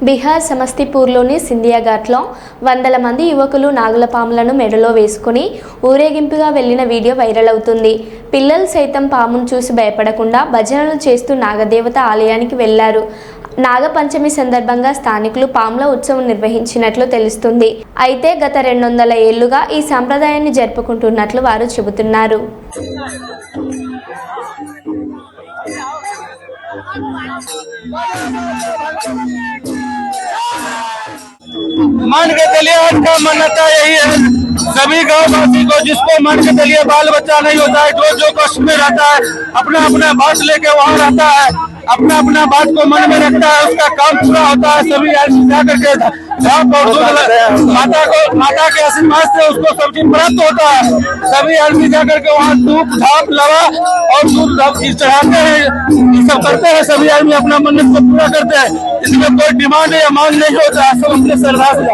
బీహార్ సమస్తీపూర్లోని సింధియా ఘాట్లో వందల మంది యువకులు నాగుల పాములను మెడలో వేసుకుని ఊరేగింపుగా వెళ్లిన వీడియో వైరల్ అవుతుంది. పిల్లలు సైతం పామును చూసి భయపడకుండా భజనలు చేస్తూ నాగదేవత ఆలయానికి వెళ్లారు. నాగపంచమి సందర్భంగా స్థానికులు పాముల ఉత్సవం నిర్వహించినట్లు తెలుస్తుంది. అయితే గత 200 ఏళ్లుగా ఈ సంప్రదాయాన్ని జరుపుకుంటున్నట్లు వారు చెబుతున్నారు. मान के चलिए आज का मान्यता यही है, सभी गाँव वासी को जिसको मान के चलिए बाल बच्चा नहीं होता है, जो कष्ट में रहता है, अपना अपना बात लेके वहाँ रहता है, अपना अपना बात को मन में रखता है, उसका काम पूरा होता है। सभी जाकर के माता के आशीर्वाद से उसको सब चीज प्राप्त होता है। सभी आदमी जाकर के वहाँ धूप धाप लवा और दूध चढ़ाते हैं, ये सब करते हैं। सभी आदमी अपना मन्नत को पूरा करते हैं, इसमें कोई डिमांड या मांग नहीं होता है, सब अपने श्रद्धा से